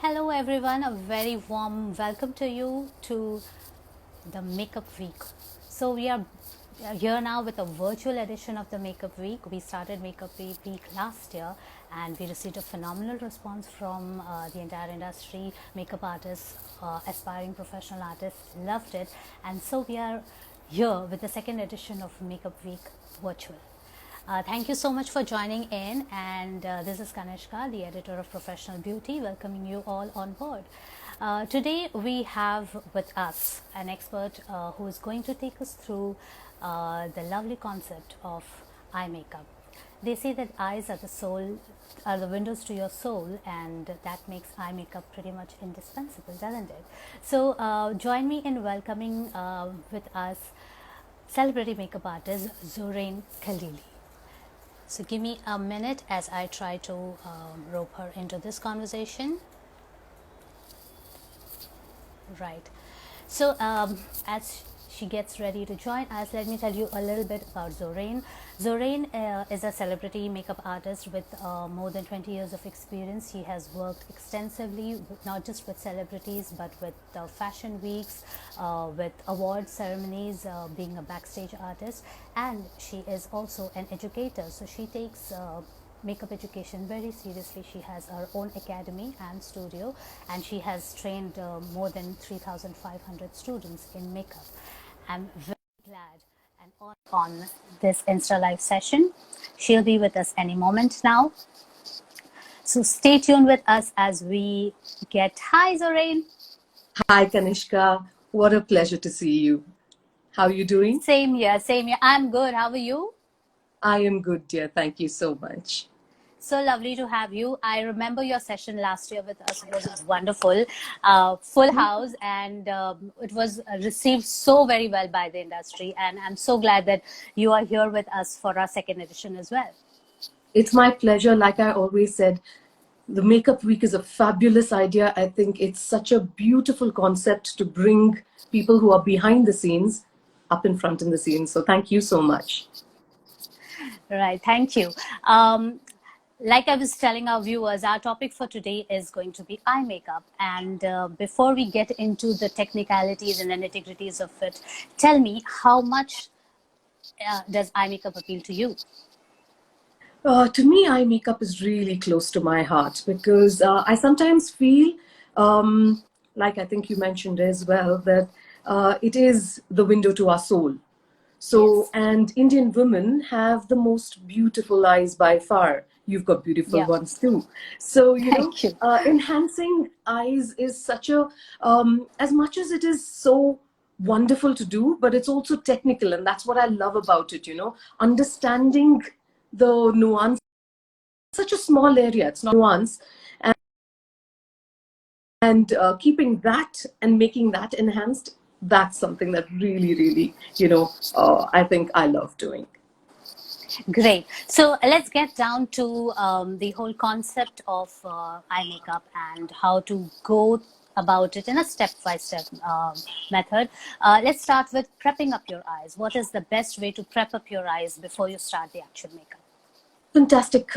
Hello everyone, a very warm welcome to you to the Makeup Week. So we are here now with a virtual edition of the Makeup Week. We started Makeup Week last year and we received a phenomenal response from the entire industry. Makeup artists, aspiring professional artists loved it, and so we are here with the second edition of Makeup Week virtual. Thank you so much for joining in, and this is Kanishka, the editor of Professional Beauty, welcoming you all on board. Today we have with us an expert who is going to take us through the lovely concept of eye makeup. They say that eyes are the soul, are the windows to your soul, and that makes eye makeup pretty much indispensable, doesn't it? So join me in welcoming with us celebrity makeup artist Zorain Khaleeli. So give me a minute as I try to rope her into this conversation. Right. So as she gets ready to join us, let me tell you a little bit about Zorain. Zorain is a celebrity makeup artist with more than 20 years of experience. She has worked extensively, not just with celebrities, but with fashion weeks, with award ceremonies, being a backstage artist, and she is also an educator. So she takes makeup education very seriously. She has her own academy and studio, and she has trained more than 3,500 students in makeup. I'm very glad and on this Insta Live session. She'll be with us any moment now. So stay tuned with us as we get. Hi, Zorain. Hi, Kanishka. What a pleasure to see you. How are you doing? Same here, same here. I'm good. How are you? I am good, dear. Thank you so much. So lovely to have you. I remember your session last year with us. It was wonderful, full house, and it was received so very well by the industry. And I'm so glad that you are here with us for our second edition as well. It's my pleasure. Like I always said, the Makeup Week is a fabulous idea. I think it's such a beautiful concept to bring people who are behind the scenes up in front in the scenes. So thank you so much. Right. Thank you. Like I was telling our viewers, our topic for today is going to be eye makeup. And before we get into the technicalities and the nitty-gritties of it, tell me, how much does eye makeup appeal to you? To me, eye makeup is really close to my heart because I sometimes feel, like I think you mentioned as well, that it is the window to our soul. So, Yes. and Indian women have the most beautiful eyes by far. You've got beautiful Yeah. ones too. So, Thank you. enhancing eyes is such a, as much as it is so wonderful to do, but it's also technical. And that's what I love about it, understanding the nuance. Such a small area, it's not nuance. And keeping that and making that enhanced, that's something that really, really, I think I love doing. Great. So let's get down to the whole concept of eye makeup and how to go about it in a step-by-step method. Let's start with prepping up your eyes. What is the best way to prep up your eyes before you start the actual makeup? Fantastic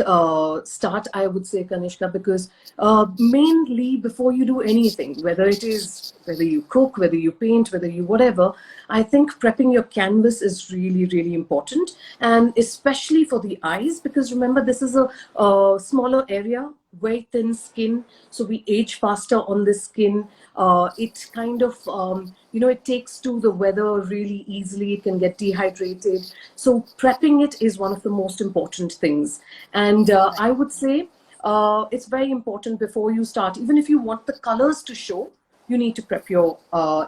start, I would say, Kanishka, because mainly before you do anything, whether you cook, whether you paint, whether you whatever, I think prepping your canvas is really, really important, and especially for the eyes, because remember, this is a smaller area, very thin skin, so we age faster on the skin. It kind of, it takes to the weather really easily. It can get dehydrated. So prepping it is one of the most important things. And I would say it's very important before you start. Even if you want the colors to show, you need to prep your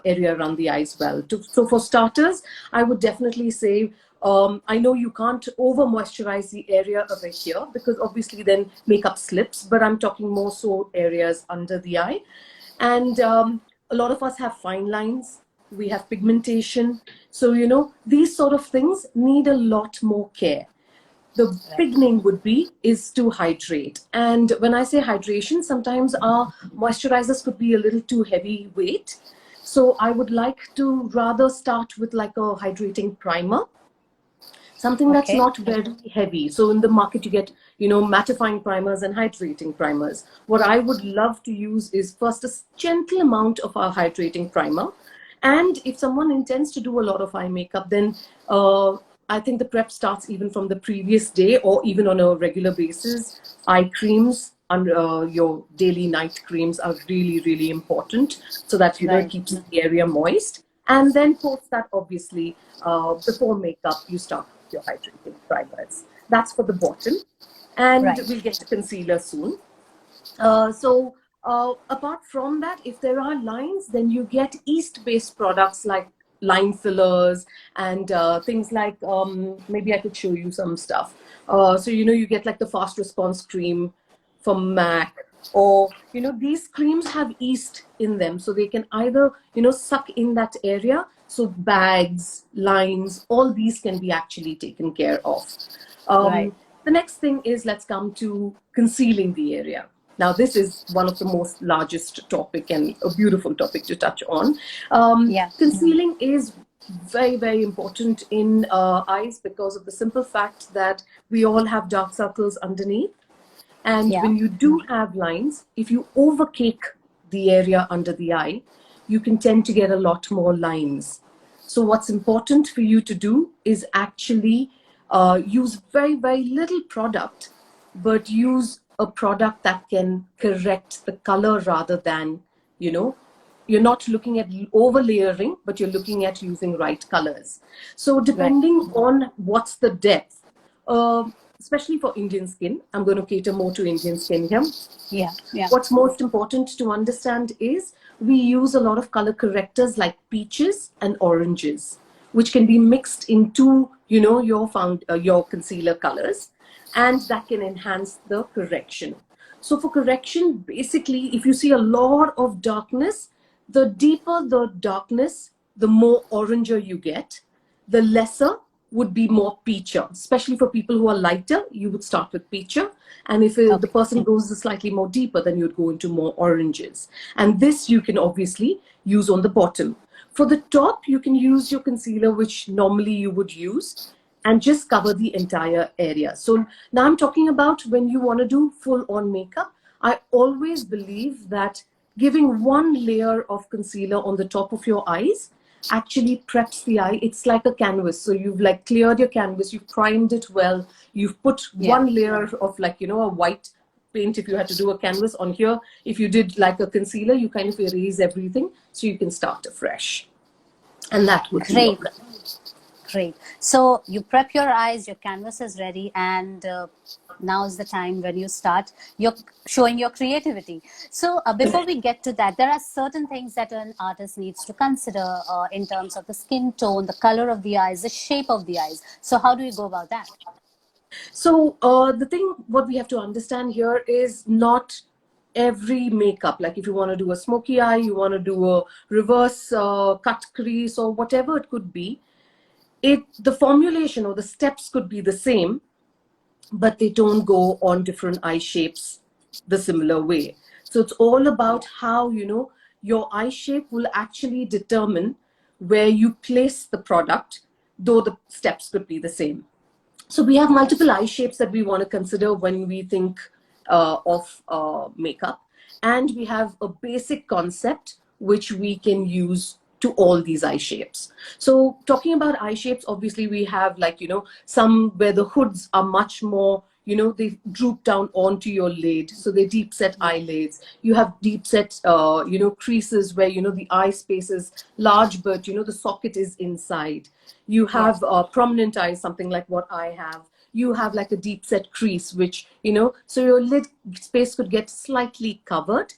area around the eyes well. So for starters, I would definitely say, I know you can't over moisturize the area over here because obviously then makeup slips, but I'm talking more so areas under the eye. And a lot of us have fine lines, we have pigmentation. So, these sort of things need a lot more care. The Right. big name would be is to hydrate. And when I say hydration, sometimes our moisturizers could be a little too heavyweight. So I would like to rather start with like a hydrating primer. something that's Okay. not very heavy. So in the market, you get, mattifying primers and hydrating primers. What I would love to use is first a gentle amount of our hydrating primer. And if someone intends to do a lot of eye makeup, then I think the prep starts even from the previous day or even on a regular basis. Eye creams and your daily night creams are really, really important so that, it Right. keeps the area moist. And then post that, obviously, before makeup, you start with your hydrating primers. That's for the bottom. And Right. we'll get to concealer soon. Apart from that, if there are lines, then you get yeast-based products like line fillers and things like, maybe I could show you some stuff. So, you get like the fast response cream from MAC, or, these creams have yeast in them. So they can either, suck in that area. So bags, lines, all these can be actually taken care of. Right. The next thing is, let's come to concealing the area. Now, this is one of the most largest topic and a beautiful topic to touch on. Yeah. Concealing is very, very important in eyes because of the simple fact that we all have dark circles underneath. And Yeah. when you do have lines, if you overcake the area under the eye, you can tend to get a lot more lines. So what's important for you to do is actually use very, very little product, but use a product that can correct the color rather than, you're not looking at over layering, but you're looking at using right colors. So Right. depending on what's the depth, especially for Indian skin, I'm going to cater more to Indian skin here. Yeah. Yeah. What's most important to understand is we use a lot of color correctors like peaches and oranges, which can be mixed into, your concealer colors, and that can enhance the correction. So for correction, basically, if you see a lot of darkness, the deeper the darkness, the more oranger you get, the lesser would be more peacher. Especially for people who are lighter, you would start with peacher. And if the Okay. person goes slightly more deeper, then you'd go into more oranges. And this you can obviously use on the bottom. For the top, you can use your concealer, which normally you would use, and just cover the entire area. So now I'm talking about when you want to do full on makeup. I always believe that giving one layer of concealer on the top of your eyes actually preps the eye. It's like a canvas. So you've like cleared your canvas, you've primed it well, you've put Yeah. one layer of like, a white paint if you had to do a canvas on here. If you did like a concealer, you kind of erase everything so you can start afresh. And that would be your Great. prep. Great. So you prep your eyes, your canvas is ready, and now is the time when you start your showing your creativity. So before we get to that, there are certain things that an artist needs to consider in terms of the skin tone, the color of the eyes, the shape of the eyes. So how do you go about that? So the thing, what we have to understand here is not every makeup. Like if you want to do a smoky eye, you want to do a reverse cut crease or whatever it could be, the formulation or the steps could be the same, but they don't go on different eye shapes the similar way. So it's all about how, your eye shape will actually determine where you place the product, though the steps could be the same. So we have multiple eye shapes that we want to consider when we think of makeup. And we have a basic concept which we can use to all these eye shapes. So talking about eye shapes, obviously we have like, some where the hoods are much more, they droop down onto your lid. So they deep set eyelids. You have deep set, creases where, the eye space is large, but, the socket is inside. You Yeah. have prominent eyes, something like what I have. You have like a deep set crease, which, so your lid space could get slightly covered.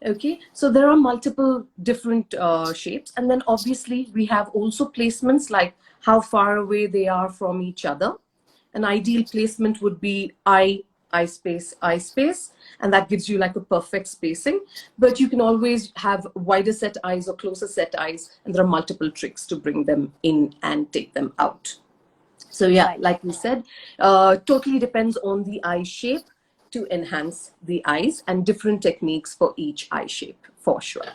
Okay, so there are multiple different shapes. And then obviously we have also placements like how far away they are from each other. An ideal placement would be eye space, and that gives you like a perfect spacing. But you can always have wider set eyes or closer set eyes, and there are multiple tricks to bring them in and take them out. So yeah, Right. like we said, totally depends on the eye shape to enhance the eyes, and different techniques for each eye shape for sure.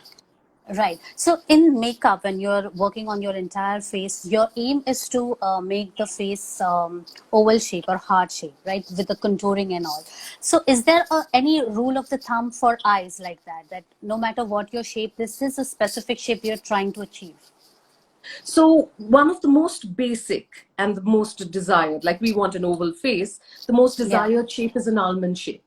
Right. So in makeup, when you're working on your entire face, your aim is to make the face oval shape or heart shape, right? With the contouring and all. So is there any rule of the thumb for eyes like that? That no matter what your shape, this is a specific shape you're trying to achieve? So one of the most basic and the most desired, like we want an oval face, the most Yeah. desired shape is an almond shape.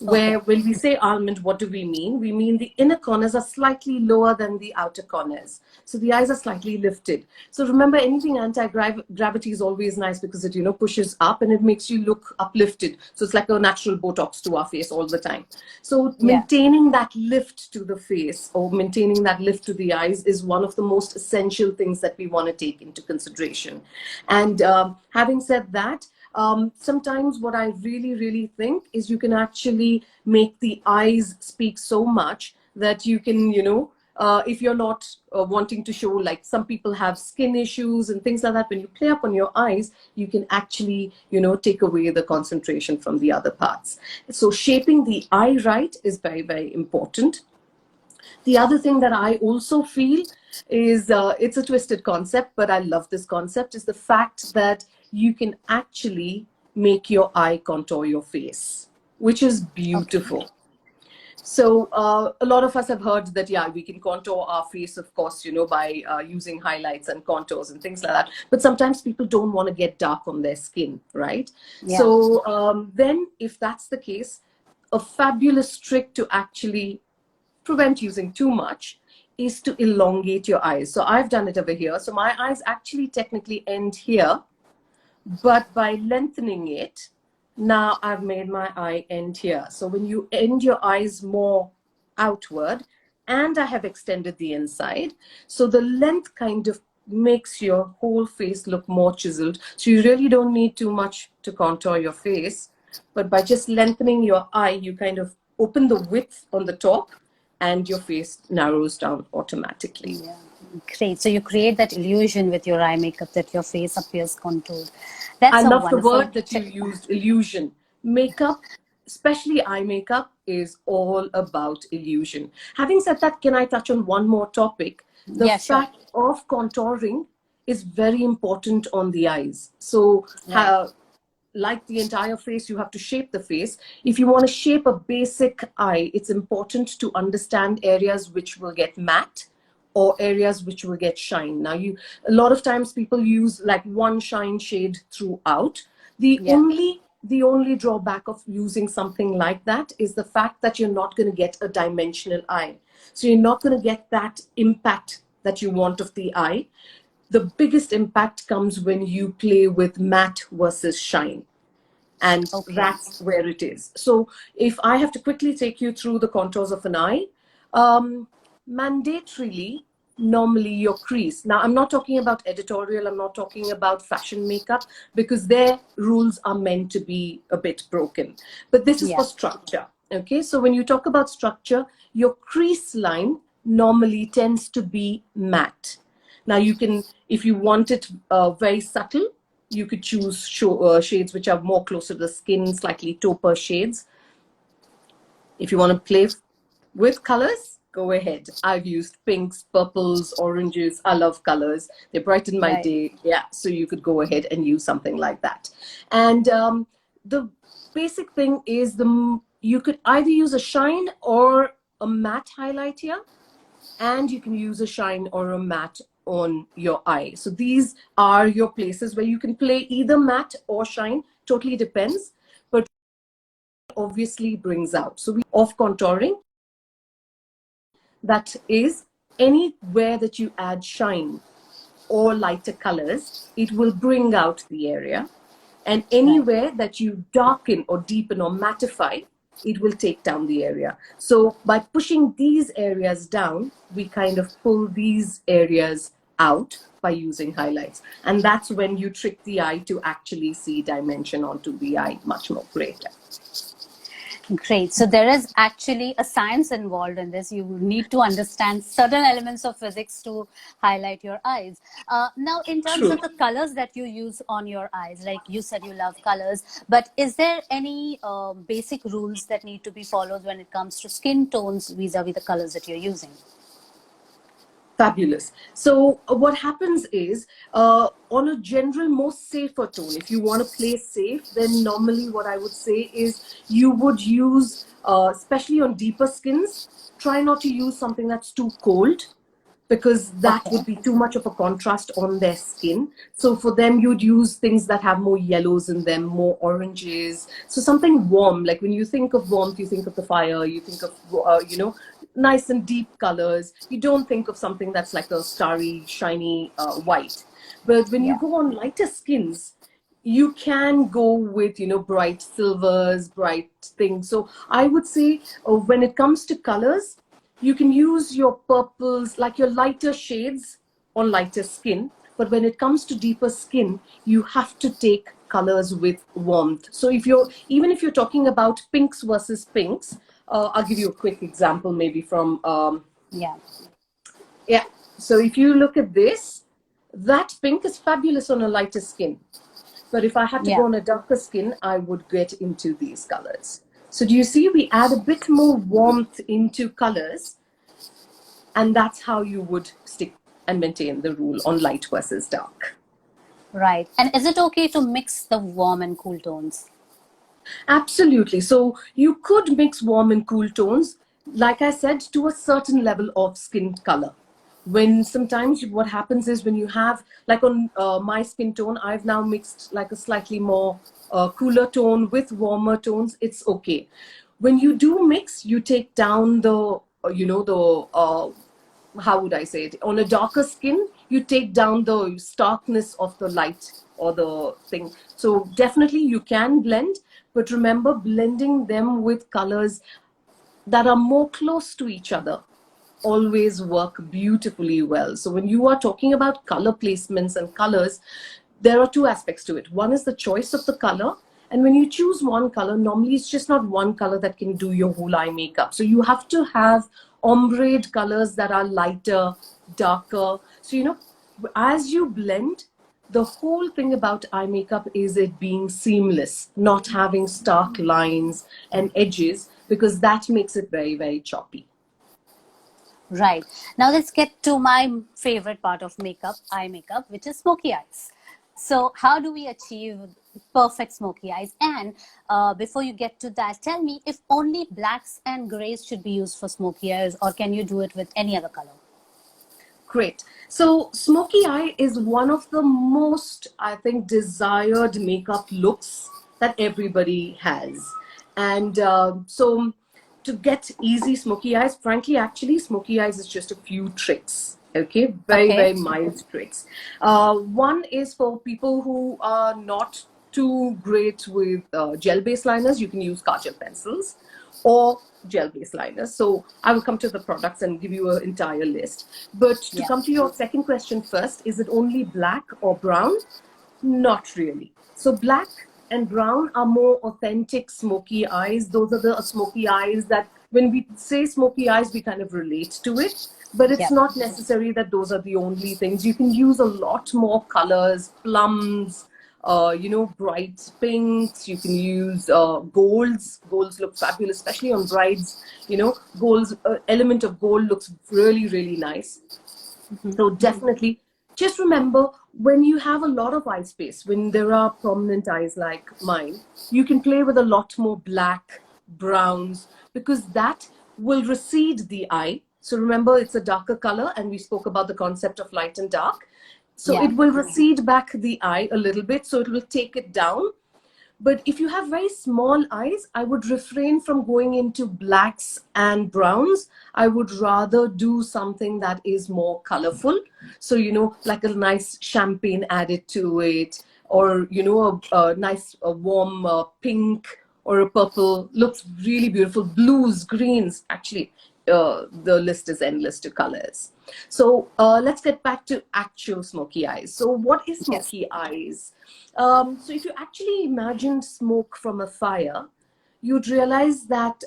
Okay. Where when we say almond, what do we mean? We mean the inner corners are slightly lower than the outer corners. So the eyes are slightly lifted. So remember, anything anti-gravity is always nice because it, pushes up and it makes you look uplifted. So it's like a natural Botox to our face all the time. So Yeah. maintaining that lift to the face or maintaining that lift to the eyes is one of the most essential things that we want to take into consideration. And having said that, sometimes what I really, really think is you can actually make the eyes speak so much that you can, if you're not wanting to show, like some people have skin issues and things like that, when you play up on your eyes, you can actually, take away the concentration from the other parts. So shaping the eye right is very, very important. The other thing that I also feel is it's a twisted concept, but I love this concept, is the fact that you can actually make your eye contour your face, which is Okay. beautiful. So a lot of us have heard that, yeah, we can contour our face, of course, by using highlights and contours and things like that. But sometimes people don't want to get dark on their skin, right? Yeah. So then if that's the case, a fabulous trick to actually prevent using too much is to elongate your eyes. So I've done it over here. So my eyes actually technically end here, but by lengthening it, now I've made my eye end here. So when you end your eyes more outward, and I have extended the inside, so the length kind of makes your whole face look more chiseled. So you really don't need too much to contour your face, but by just lengthening your eye, you kind of open the width on the top and your face narrows down automatically. Yeah, great. So you create that illusion with your eye makeup that your face appears contoured. I That's a love the wonderful word that you tip. used, illusion. Makeup, especially eye makeup, is all about illusion. Having said that, can I touch on one more topic? The Yeah, sure. fact of contouring is very important on the eyes. So, Right. like the entire face, you have to shape the face. If you want to shape a basic eye, it's important to understand areas which will get matte or areas which will get shine. Now, a lot of times people use like one shine shade throughout. The Yeah. only the only drawback of using something like that is the fact that you're not going to get a dimensional eye. So you're not going to get that impact that you want of the eye. The biggest impact comes when you play with matte versus shine. And Okay. that's where it is. So if I have to quickly take you through the contours of an eye, mandatorily, normally your crease. Now, I'm not talking about editorial, I'm not talking about fashion makeup, because their rules are meant to be a bit broken. But this is Yeah. for structure. Okay, so when you talk about structure, your crease line normally tends to be matte. Now, you can, if you want it very subtle, you could choose shades which are more closer to the skin, slightly tauper shades. If you want to play with colors, go ahead. I've used pinks, purples, oranges. I love colors. They brighten my Right. day. Yeah, so you could go ahead and use something like that. And the basic thing is you could either use a shine or a matte highlight here, and you can use a shine or a matte on your eye. So these are your places where you can play either matte or shine, totally depends, but obviously brings out. So we off contouring, that is anywhere that you add shine or lighter colors, it will bring out the area. And Right. anywhere that you darken or deepen or mattify, it will take down the area. So by pushing these areas down, we kind of pull these areas out by using highlights. And that's when you trick the eye to actually see dimension onto the eye much more greater. Great. So there is actually a science involved in this. You need to understand certain elements of physics to highlight your eyes. Now, in terms True. of the colors that you use on your eyes, like you said, you love colors, but is there any basic rules that need to be followed when it comes to skin tones vis-a-vis the colors that you're using? Fabulous. So what happens is, on a general, more safer tone, if you want to play safe, then normally what I would say is you would use, especially on deeper skins, try not to use something that's too cold, because that Okay. would be too much of a contrast on their skin. So for them, you'd use things that have more yellows in them, more oranges. So something warm, like when you think of warmth, you think of the fire, you think of, nice and deep colors. You don't think of something that's like a starry, shiny white. But when you Yeah. go on lighter skins, you can go with, bright silvers, bright things. So I would say, when it comes to colors, you can use your purples, like your lighter shades on lighter skin. But when it comes to deeper skin, you have to take colors with warmth. So even if you're talking about pinks versus pinks, I'll give you a quick example, maybe from, Yeah. yeah. So if you look at this, that pink is fabulous on a lighter skin. But if I had to go Yeah. on a darker skin, I would get into these colors. So do you see, we add a bit more warmth into colors, and that's how you would stick and maintain the rule on light versus dark. Right. And is it okay to mix the warm and cool tones? Absolutely. So you could mix warm and cool tones, like I said, to a certain level of skin color. When sometimes what happens is, when you have, like on my skin tone, I've now mixed like a slightly more cooler tone with warmer tones. It's okay. When you do mix, you take down the, how would I say it? On a darker skin, you take down the starkness of the light or the thing. So definitely you can blend, but remember, blending them with colors that are more close to each other always work beautifully well. So when you are talking about color placements and colors, there are two aspects to it. One is the choice of the color. And when you choose one color, normally it's just not one color that can do your whole eye makeup. So you have to have ombre colors that are lighter, darker. So, as you blend, the whole thing about eye makeup is it being seamless, not having stark lines and edges, because that makes it very, very choppy. Right. Now let's get to my favorite part of makeup, eye makeup, which is smoky eyes. So how do we achieve perfect smoky eyes? And before you get to that, tell me if only blacks and grays should be used for smoky eyes, or can you do it with any other color? Great. So smoky eye is one of the most, I think, desired makeup looks that everybody has. And so to get easy smoky eyes, frankly, actually, smoky eyes is just a few tricks. Okay, very, Okay. very mild tricks. One is for people who are not too great with gel-based liners. You can use Kajal pencils or gel-based liners. So I will come to the products and give you an entire list. But to Yeah. come to your second question first, is it only black or brown? Not really. So black and brown are more authentic smoky eyes. Those are the smoky eyes that when we say smoky eyes, we kind of relate to it. But it's Yeah. not necessary that those are the only things. You can use a lot more colors, plums, bright pinks. You can use golds. Golds look fabulous, especially on brides. Golds, element of gold looks really, really nice. So definitely, just remember, when you have a lot of eye space, when there are prominent eyes like mine, you can play with a lot more black, browns, because that will recede the eye. So remember, it's a darker color, and we spoke about the concept of light and dark. So Yeah. it will recede back the eye a little bit, so it will take it down. But if you have very small eyes, I would refrain from going into blacks and browns. I would rather do something that is more colorful. So, like a nice champagne added to it, or, a nice warm pink or a purple. Looks really beautiful. Blues, greens, actually. The list is endless to colors. So let's get back to actual smoky eyes. So what is Yes. smoky eyes? So if you actually imagine smoke from a fire, you'd realize that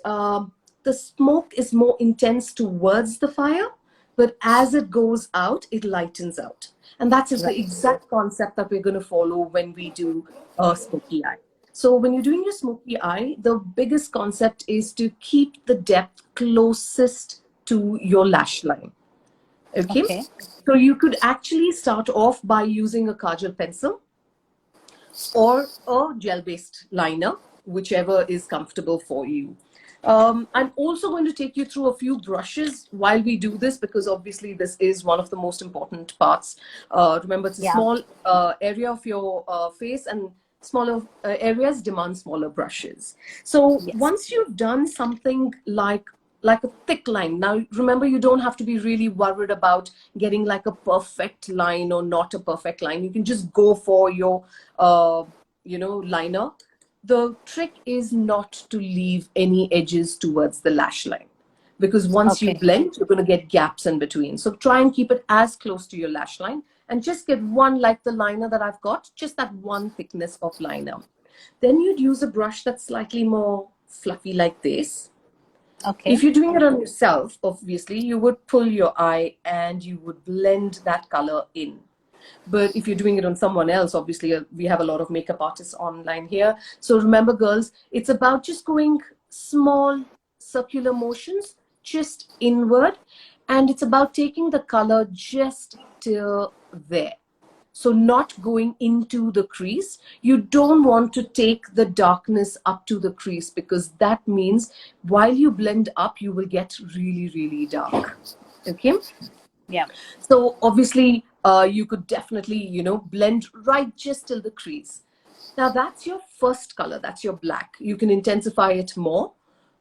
the smoke is more intense towards the fire, but as it goes out, it lightens out. And that is the Right. exact concept that we're going to follow when we do a smoky eye. So when you're doing your smoky eye, the biggest concept is to keep the depth closest to your lash line. Okay. Okay. So you could actually start off by using a Kajal pencil or a gel-based liner, whichever is comfortable for you. I'm also going to take you through a few brushes while we do this, because obviously this is one of the most important parts. Remember, it's a Yeah. small area of your face, and smaller areas demand smaller brushes. So Yes. once you've done something like a thick line, now remember, you don't have to be really worried about getting like a perfect line or not a perfect line. You can just go for your liner. The trick is not to leave any edges towards the lash line, because once you Okay. blend, you're going to get gaps in between. So try and keep it as close to your lash line, and just get one, like the liner that I've got, just that one thickness of liner. Then you'd use a brush that's slightly more fluffy like this. Okay. If you're doing it on yourself, obviously, you would pull your eye and you would blend that color in. But if you're doing it on someone else, obviously, we have a lot of makeup artists online here. So remember, girls, it's about just going small circular motions, just inward. And it's about taking the color just till there. So not going into the crease. You don't want to take the darkness up to the crease, because that means while you blend up, you will get really, really dark. Okay. Yeah. So obviously, you could definitely, blend right just till the crease. Now that's your first color, that's your black. You can intensify it more,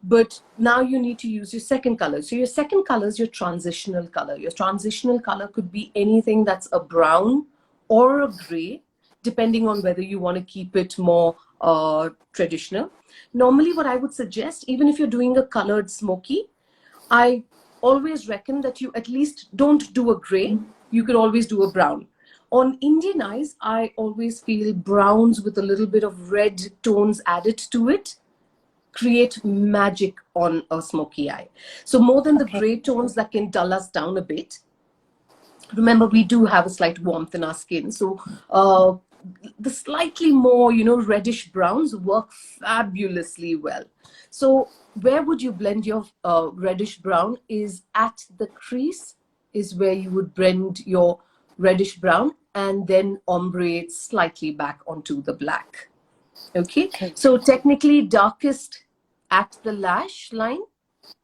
but now you need to use your second color. So your second color is your transitional color. Your transitional color could be anything that's a brown or a gray, depending on whether you want to keep it more traditional. Normally, what I would suggest, even if you're doing a colored smoky, I always reckon that you at least don't do a gray. You could always do a brown. On Indian eyes, I always feel browns with a little bit of red tones added to it create magic on a smoky eye. So more than the Okay. gray tones that can dull us down a bit, remember, we do have a slight warmth in our skin. So the slightly more, reddish browns work fabulously well. So where would you blend your reddish brown is at the crease, is where you would blend your reddish brown, and then ombre it slightly back onto the black. Okay. Okay. So technically darkest at the lash line,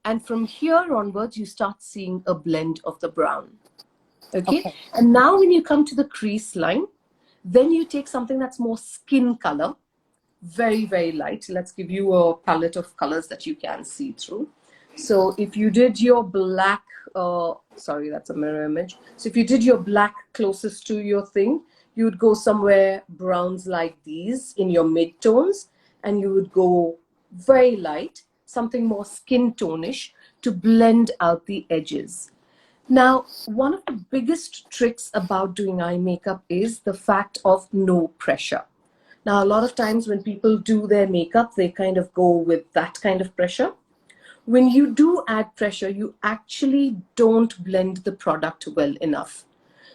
and from here onwards, you start seeing a blend of the brown. Okay. Okay. And now when you come to the crease line, then you take something that's more skin color, very, very light. Let's give you a palette of colors that you can see through. So if you did your black, sorry, that's a mirror image. So if you did your black closest to your thing, you would go somewhere browns like these in your mid-tones, and you would go very light, something more skin tonish to blend out the edges. Now, one of the biggest tricks about doing eye makeup is the fact of no pressure. Now, a lot of times when people do their makeup, they kind of go with that kind of pressure. When you do add pressure, you actually don't blend the product well enough.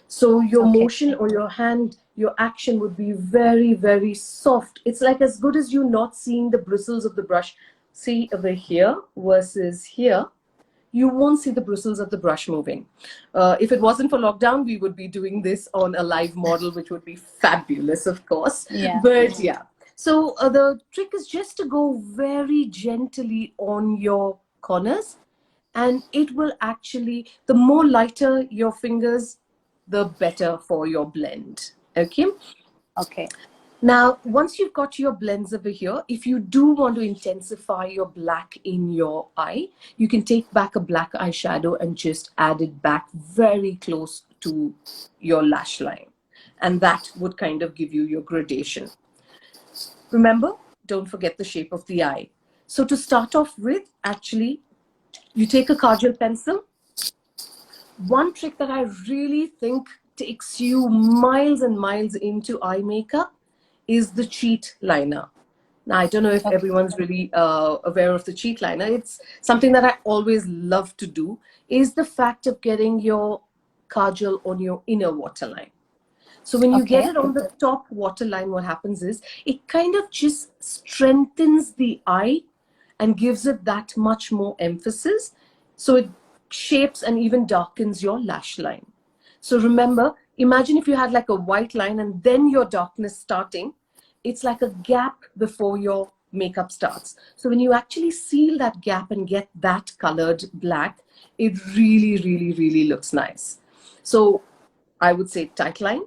So your Okay. motion or your hand, your action would be very, very soft. It's like as good as you not seeing the bristles of the brush. See over here versus here, you won't see the bristles of the brush moving. If it wasn't for lockdown, we would be doing this on a live model, which would be fabulous, of course. Yeah. But yeah, so the trick is just to go very gently on your corners, and it will actually, the more lighter your fingers, the better for your blend. Okay. Okay. Now, once you've got your blends over here, if you do want to intensify your black in your eye, you can take back a black eyeshadow and just add it back very close to your lash line. And that would kind of give you your gradation. Remember, don't forget the shape of the eye. So to start off with, actually, you take a Kajal pencil. One trick that I really think takes you miles and miles into eye makeup is the cheat liner. Now, I don't know if Okay. everyone's really aware of the cheat liner. It's something that I always love to do, is the fact of getting your kajal on your inner waterline. So when you get Okay. it on the top waterline, what happens is it kind of just strengthens the eye and gives it that much more emphasis. So it shapes and even darkens your lash line. So remember, imagine if you had like a white line and then your darkness starting, it's like a gap before your makeup starts. So when you actually seal that gap and get that colored black, it really, really, really looks nice. So I would say tight line,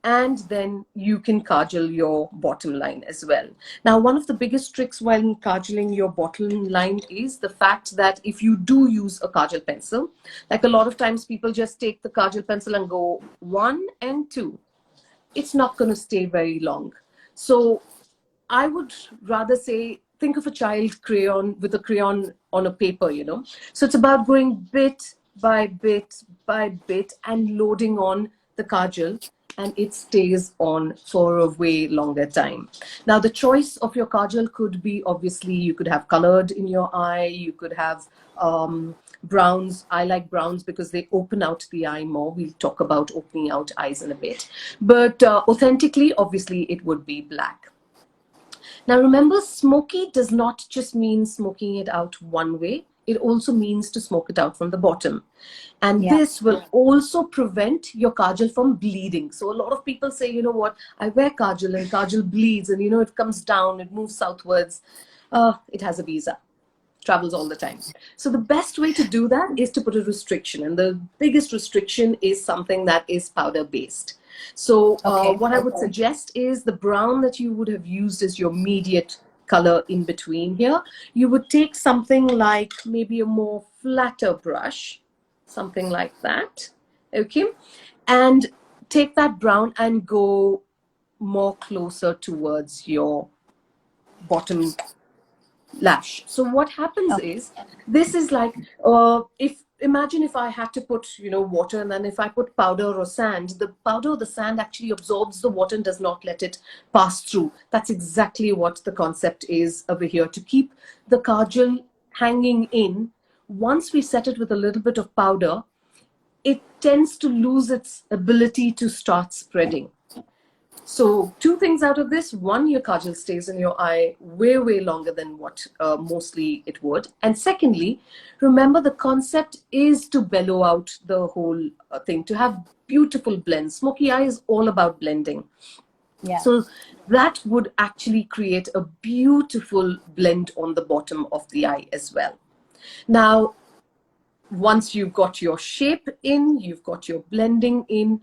and then you can kajal your bottom line as well. Now, one of the biggest tricks when kajaling your bottom line is the fact that if you do use a kajal pencil, like a lot of times people just take the kajal pencil and go 1 and 2. It's not going to stay very long. So I would rather say, think of a child crayon with a crayon on a paper, you know. So it's about going bit by bit by bit and loading on the kajal, and it stays on for a way longer time. Now, the choice of your kajal could be, obviously, you could have colored in your eye, you could have browns. I like browns because they open out the eye more. We'll talk about opening out eyes in a bit. But authentically, obviously, it would be black. Now remember, smoky does not just mean smoking it out one way. It also means to smoke it out from the bottom. And this will also prevent your kajal from bleeding. So a lot of people say, you know what, I wear kajal and kajal bleeds and, you know, it comes down, it moves southwards. It has a visa. Travels all the time. So the best way to do that is to put a restriction. And the biggest restriction is something that is powder based. So what I would suggest is the brown that you would have used as your immediate color in between here. You would take something like maybe a more flatter brush, something like that. Okay. And take that brown and go more closer towards your bottom lash. So what happens is, this is like, imagine if I had to put, you know, water, and then if I put powder or sand, the powder or the sand actually absorbs the water and does not let it pass through. That's exactly what the concept is over here, to keep the kajal hanging in. Once we set it with a little bit of powder, it tends to lose its ability to start spreading. So 2 things out of this. 1, your kajal stays in your eye way, way longer than what mostly it would. And secondly, remember, the concept is to bellow out the whole thing, to have beautiful blends. Smokey eye is all about blending. So that would actually create a beautiful blend on the bottom of the eye as well. Now, once you've got your shape in, you've got your blending in,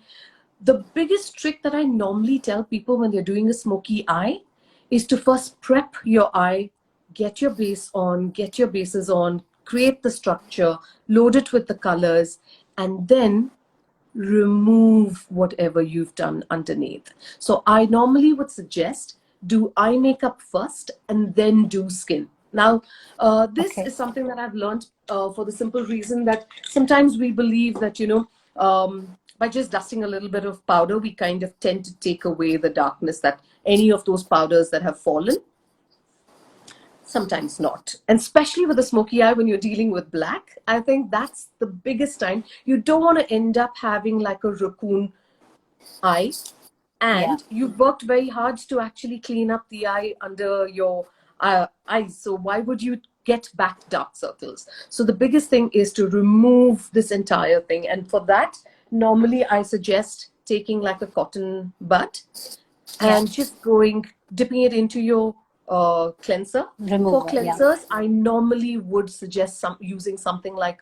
the biggest trick that I normally tell people when they're doing a smoky eye is to first prep your eye, get your base on, get your bases on, create the structure, load it with the colors, and then remove whatever you've done underneath. So I normally would suggest do eye makeup first and then do skin. Now, this is something that I've learned for the simple reason that sometimes we believe that, you know, by just dusting a little bit of powder, we kind of tend to take away the darkness that any of those powders that have fallen. Sometimes not. And especially with the smoky eye, when you're dealing with black, I think that's the biggest time. You don't want to end up having like a raccoon eye. And you've worked very hard to actually clean up the eye under your eyes. So why would you get back dark circles? So the biggest thing is to remove this entire thing. And for that, normally I suggest taking like a cotton bud and just dipping it into your cleanser. For cleansers, I normally would suggest using something like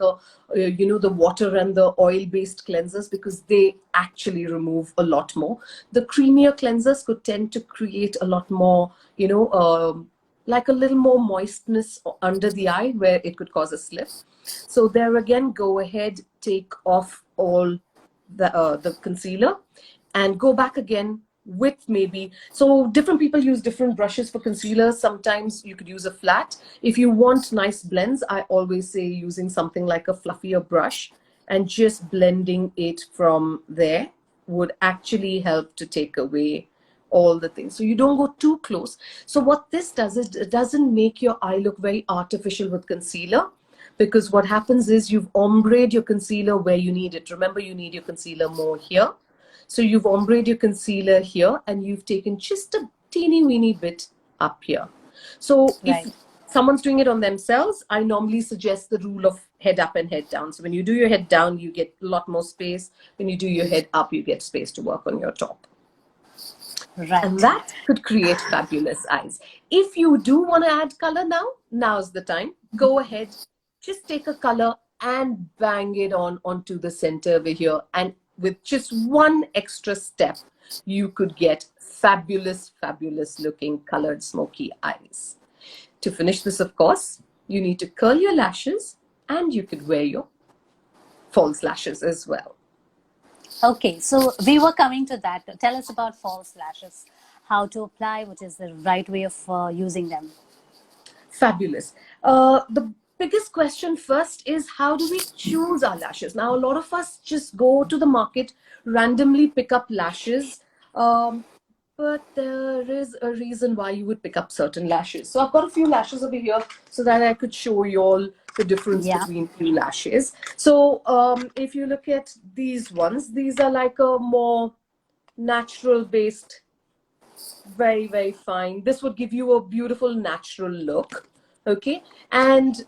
you know, the water and the oil based cleansers, because they actually remove a lot more. The creamier cleansers could tend to create a lot more, you know, like a little more moistness under the eye where it could cause a slip. So there again, go ahead, take off all the concealer and go back again with maybe, so different people use different brushes for concealer. Sometimes you could use a flat. If you want nice blends, I always say using something like a fluffier brush and just blending it from there would actually help to take away all the things. So you don't go too close. So what this does is it doesn't make your eye look very artificial with concealer, because what happens is you've ombreed your concealer where you need it. Remember, you need your concealer more here. So you've ombreed your concealer here and you've taken just a teeny weeny bit up here. So if someone's doing it on themselves, I normally suggest the rule of head up and head down. So when you do your head down, you get a lot more space. When you do your head up, you get space to work on your top. Right. And that could create fabulous eyes. If you do want to add color now, now's the time. Go ahead, just take a color and bang it onto the center over here. And with just one extra step, you could get fabulous, fabulous looking colored smoky eyes. To finish this, of course, you need to curl your lashes and you could wear your false lashes as well. Okay, so we were coming to that. Tell us about false lashes, how to apply, what is the right way of using them. Fabulous. The biggest question first is, how do we choose our lashes? Now, a lot of us just go to the market, randomly pick up lashes, but there is a reason why you would pick up certain lashes. So I've got a few lashes over here so that I could show you all the difference between few lashes. So if you look at these ones, these are like a more natural based, very, very fine. This would give you a beautiful natural look. Okay. And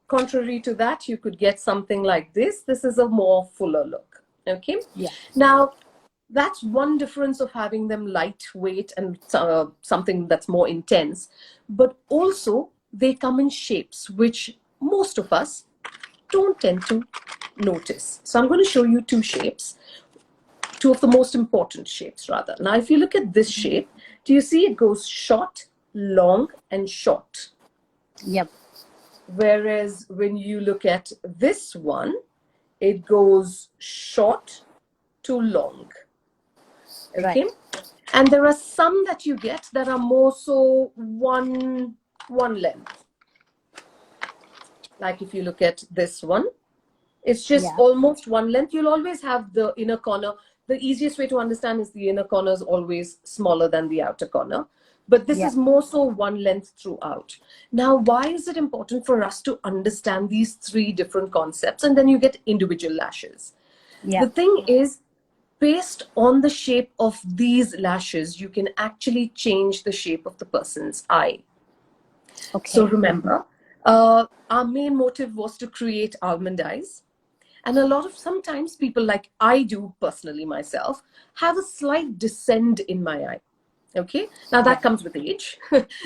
contrary to that, you could get something like this. This is a more fuller look. Okay. Yeah. Now, that's one difference of having them lightweight and something that's more intense. But also, they come in shapes which most of us don't tend to notice. So I'm going to show you two shapes, two of the most important shapes rather. Now, if you look at this shape, do you see it goes short, long, and short? Yep. Whereas when you look at this one, it goes short to long. Okay. Right. And there are some that you get that are more so one length. Like if you look at this one, it's just almost one length. You'll always have the inner corner. The easiest way to understand is the inner corner is always smaller than the outer corner. But this is more so one length throughout. Now, why is it important for us to understand these three different concepts? And then you get individual lashes. The thing is, based on the shape of these lashes, you can actually change the shape of the person's eye. Okay. So remember, our main motive was to create almond eyes. And sometimes people, like I do personally myself, have a slight descent in my eye. Okay. Now that comes with age.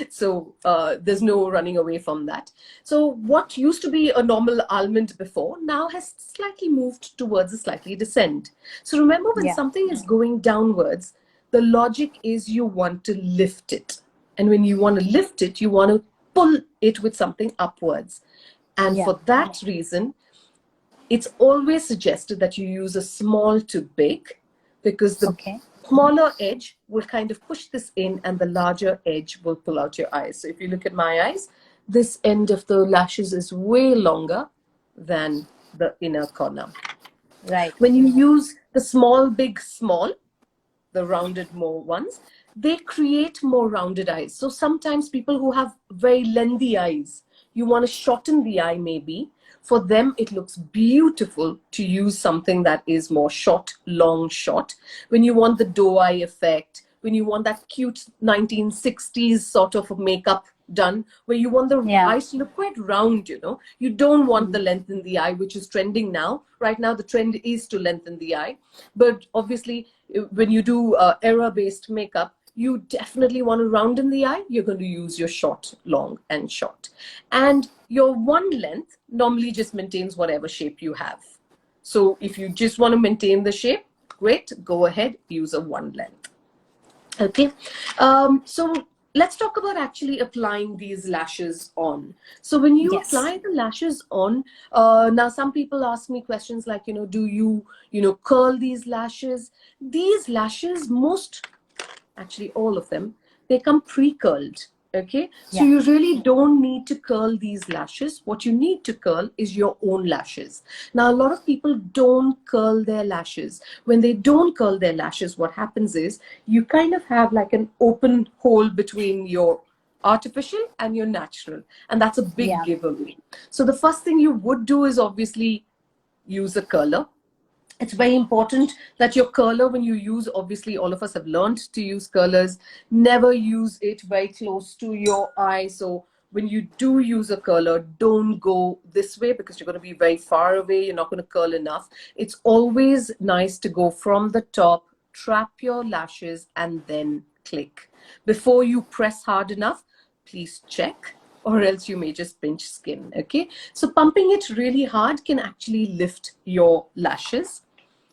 So there's no running away from that. So what used to be a normal almond before now has slightly moved towards a slightly descent. So remember, when something is going downwards, the logic is you want to lift it. And when you want to lift it, you want to pull it with something upwards. And for that reason, it's always suggested that you use a small to big, because the smaller edge will kind of push this in and the larger edge will pull out your eyes. So if you look at my eyes, this end of the lashes is way longer than the inner corner. Right. When you use the small, big, small, the rounded more ones, they create more rounded eyes. So sometimes people who have very lengthy eyes, you want to shorten the eye maybe. For them, it looks beautiful to use something that is more short, long, short. When you want the doe eye effect, when you want that cute 1960s sort of a makeup done, where you want the eyes to look quite round, you know. You don't want the length in the eye, which is trending now. Right now, the trend is to lengthen the eye. But obviously, when you do error-based makeup, you definitely want to round the eye. You're going to use your short, long, and short. And your one length normally just maintains whatever shape you have. So if you just want to maintain the shape, great, go ahead, use a one length. Okay. So let's talk about actually applying these lashes on. So when you apply the lashes on, now some people ask me questions like, do you, curl these lashes? These lashes, actually all of them, they come pre-curled. Okay. So you really don't need to curl these lashes. What you need to curl is your own lashes. Now, a lot of people don't curl their lashes. When they don't curl their lashes, what happens is you kind of have like an open hole between your artificial and your natural. And that's a big giveaway. So the first thing you would do is obviously use a curler. It's very important that your curler, when you use, obviously all of us have learned to use curlers, never use it very close to your eye. So when you do use a curler, don't go this way because you're going to be very far away. You're not going to curl enough. It's always nice to go from the top, trap your lashes, and then click. Before you press hard enough, please check, or else you may just pinch skin. Okay, so pumping it really hard can actually lift your lashes.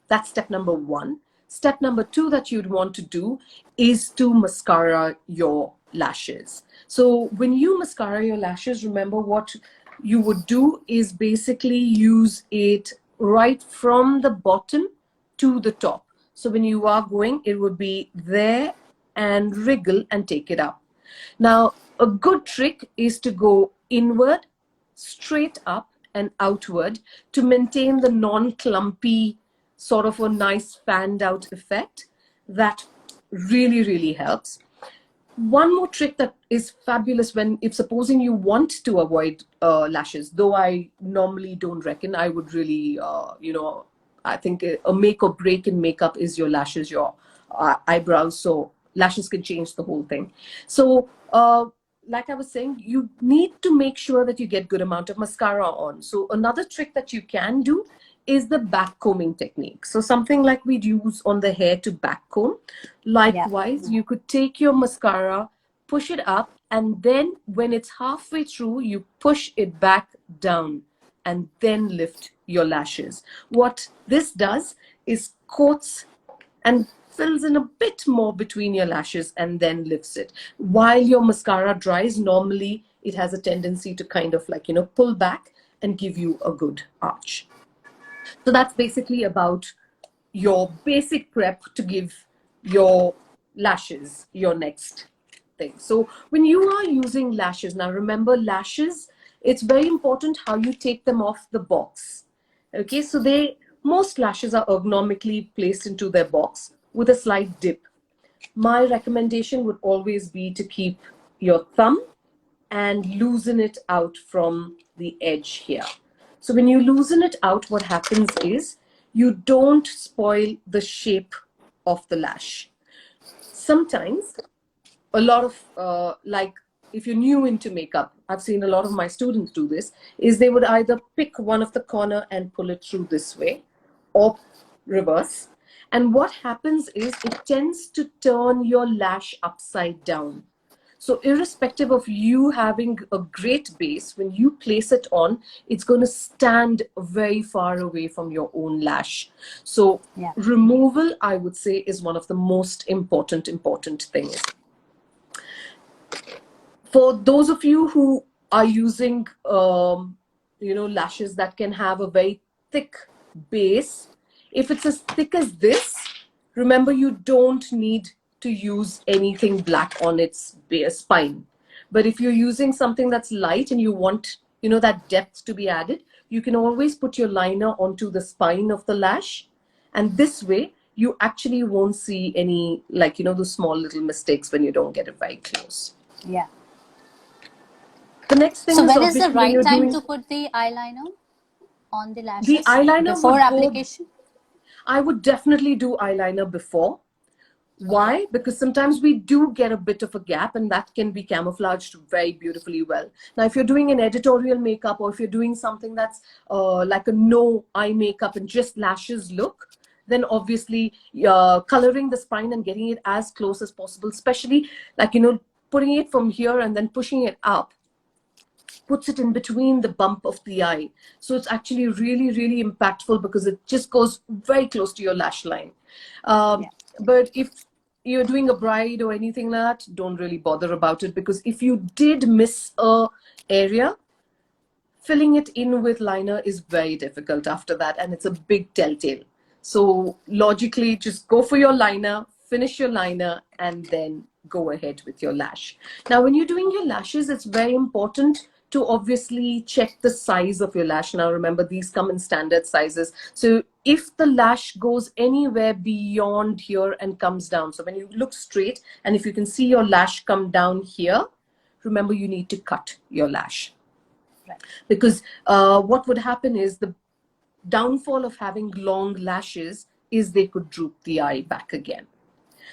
That's step number one. Step number two that you'd want to do is to mascara your lashes. So when you mascara your lashes, remember what you would do is basically use it right from the bottom to the top. So when you are going, it would be there and wriggle and take it up. Now, a good trick is to go inward, straight up and outward to maintain the non-clumpy sort of a nice fanned out effect. That really, really helps. One more trick that is fabulous when, if supposing you want to avoid lashes, though I normally don't reckon, I would really, I think a make or break in makeup is your lashes, your eyebrows. So lashes can change the whole thing. So like I was saying, you need to make sure that you get good amount of mascara on. So another trick that you can do is the back combing technique. So something like we'd use on the hair to back comb. Likewise, you could take your mascara, push it up, and then when it's halfway through, you push it back down and then lift your lashes. What this does is coats and fills in a bit more between your lashes and then lifts it. While your mascara dries, normally it has a tendency to kind of like, pull back and give you a good arch. So that's basically about your basic prep to give your lashes your next thing. So when you are using lashes, now remember lashes, it's very important how you take them off the box. Okay, so most lashes are ergonomically placed into their box with a slight dip. My recommendation would always be to keep your thumb and loosen it out from the edge here. So when you loosen it out, what happens is you don't spoil the shape of the lash. Sometimes a lot of like if you're new into makeup, I've seen a lot of my students do this, is they would either pick one of the corner and pull it through this way or reverse. And what happens is it tends to turn your lash upside down. So irrespective of you having a great base, when you place it on, it's going to stand very far away from your own lash. So removal, I would say, is one of the most important things. For those of you who are using, lashes that can have a very thick base, if it's as thick as this, remember you don't need to use anything black on its base spine. But if you're using something that's light and you want, that depth to be added, you can always put your liner onto the spine of the lash. And this way, you actually won't see any, those small little mistakes when you don't get it very close. Yeah. The next thing so is when is the obviously when right you're time doing to put the eyeliner on the lashes? the eyeliner before would application? I would definitely do eyeliner before. Why? Because sometimes we do get a bit of a gap and that can be camouflaged very beautifully well. Now, if you're doing an editorial makeup or if you're doing something that's like a no eye makeup and just lashes look, then obviously coloring the spine and getting it as close as possible, especially putting it from here and then pushing it up, puts it in between the bump of the eye. So it's actually really, really impactful because it just goes very close to your lash line. But if you're doing a bride or anything like that, don't really bother about it, because if you did miss a area, filling it in with liner is very difficult after that, and it's a big telltale. So logically, just go for your liner, finish your liner, and then go ahead with your lash. Now, when you're doing your lashes, it's very important to obviously check the size of your lash. Now, remember, these come in standard sizes. So if the lash goes anywhere beyond here and comes down, so when you look straight, and if you can see your lash come down here, remember you need to cut your lash. Right. Because what would happen is the downfall of having long lashes is they could droop the eye back again.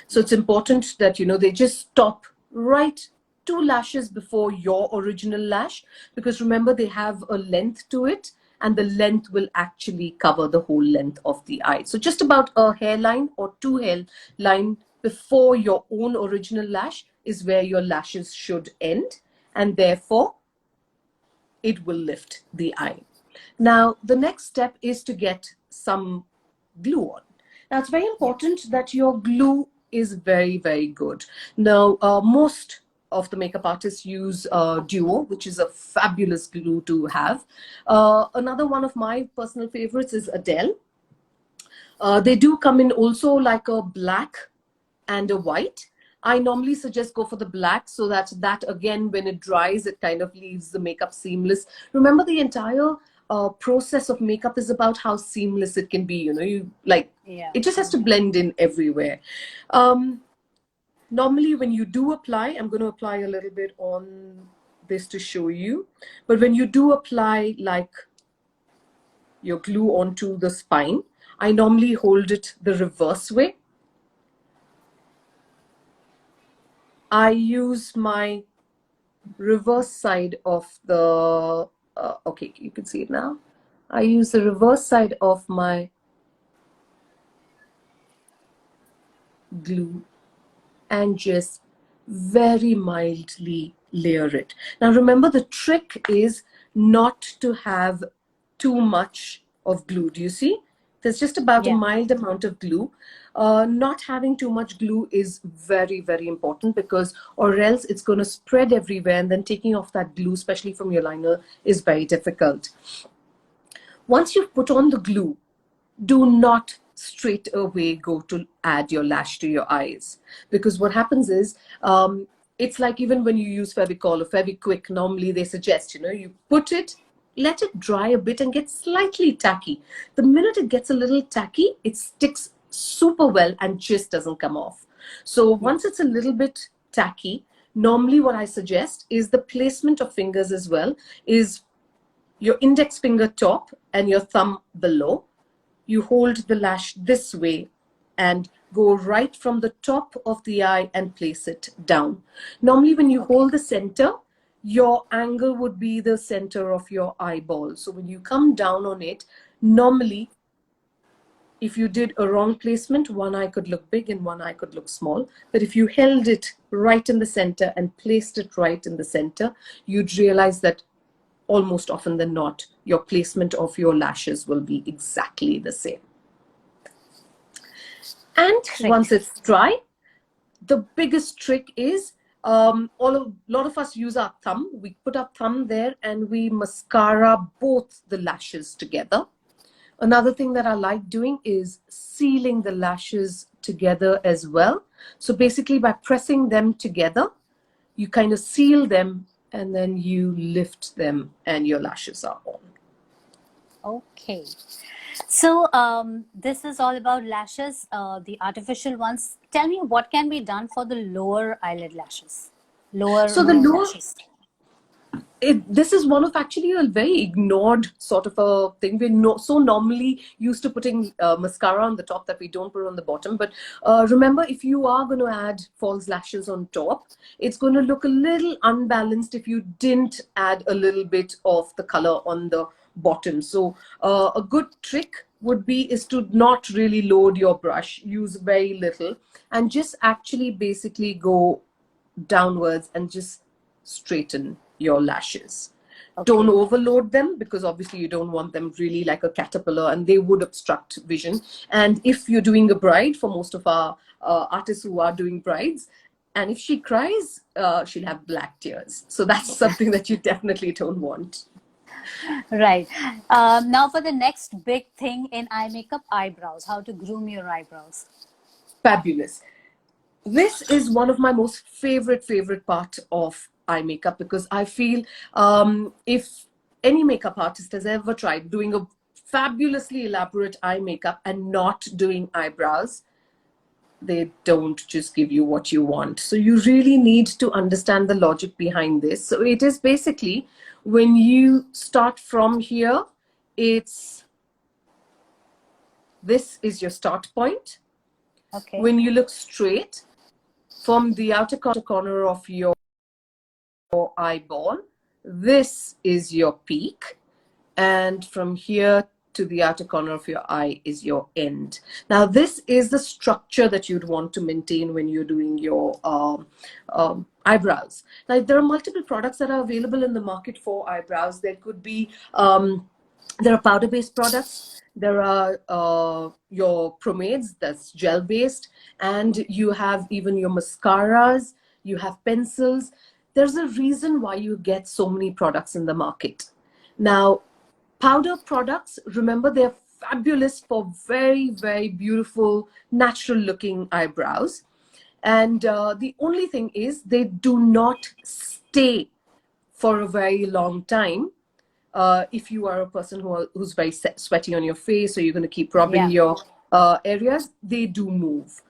So it's important that, they just stop right 2 lashes before your original lash, because remember they have a length to it, and the length will actually cover the whole length of the eye. So just about a hairline or 2 hairline before your own original lash is where your lashes should end, and therefore it will lift the eye. Now, the next step is to get some glue on. Now, it's very important that your glue is very, very good. Now, most of the makeup artists use Duo, which is a fabulous glue to have. Another one of my personal favorites is Adele. They do come in also like a black and a white. I normally suggest go for the black, so that again, when it dries, it kind of leaves the makeup seamless. Remember, the entire process of makeup is about how seamless it can be. You know, it just has to blend in everywhere. Normally, when you do apply, I'm going to apply a little bit on this to show you. But when you do apply like your glue onto the spine, I normally hold it the reverse way. I use my reverse side of the, okay, you can see it now. I use the reverse side of my glue and just very mildly layer it. Now remember, the trick is not to have too much of glue. Do you see? There's just about a mild amount of glue. Not having too much glue is very, very important, because or else it's going to spread everywhere, and then taking off that glue, especially from your liner, is very difficult. Once you've put on the glue, do not straight away go to add your lash to your eyes, because what happens is, it's like even when you use Fevicol or Fevikwik, normally they suggest, you know, you put it, let it dry a bit and get slightly tacky. The minute it gets a little tacky, it sticks super well and just doesn't come off. So once it's a little bit tacky, normally what I suggest is the placement of fingers as well, is your index finger top and your thumb below. You hold the lash this way and go right from the top of the eye and place it down. Normally when you hold the center, your angle would be the center of your eyeball. So when you come down on it, normally if you did a wrong placement, one eye could look big and one eye could look small. But if you held it right in the center and placed it right in the center, you'd realize that almost often than not, your placement of your lashes will be exactly the same. And once it's dry, the biggest trick is, a lot of us use our thumb. We put our thumb there and we mascara both the lashes together. Another thing that I like doing is sealing the lashes together as well. So basically by pressing them together, you kind of seal them and then you lift them and your lashes are on. Okay. So this is all about lashes, the artificial ones. Tell me what can be done for the lower eyelid lashes? So the lower lashes. This is one of actually a very ignored sort of a thing. We're so normally used to putting mascara on the top that we don't put on the bottom. But remember, if you are going to add false lashes on top, it's going to look a little unbalanced if you didn't add a little bit of the color on the bottom. So a good trick would be is to not really load your brush, use very little, and just actually basically go downwards and just straighten your lashes. Okay. Don't overload them, because obviously you don't want them really like a caterpillar and they would obstruct vision. And if you're doing a bride, for most of our artists who are doing brides, and if she cries, she'll have black tears. So that's something that you definitely don't want. Right. Now for the next big thing in eye makeup, eyebrows. How to groom your eyebrows. Fabulous. This is one of my most favorite part of eye makeup, because I feel if any makeup artist has ever tried doing a fabulously elaborate eye makeup and not doing eyebrows, they don't just give you what you want. So you really need to understand the logic behind this. So it is basically, when you start from here, this is your start point. Okay. When you look straight, from the outer corner of your eyeball. This is your peak. And from here to the outer corner of your eye is your end. Now, this is the structure that you'd want to maintain when you're doing your eyebrows. Now, there are multiple products that are available in the market for eyebrows. There could be, there are powder-based products. There are your pomades, that's gel-based. And you have even your mascaras. You have pencils. There's a reason why you get so many products in the market. Now, powder products, remember, they're fabulous for very, very beautiful, natural looking eyebrows. And the only thing is they do not stay for a very long time. If you are a person who's very sweaty on your face, or you're going to keep rubbing your areas, they do move.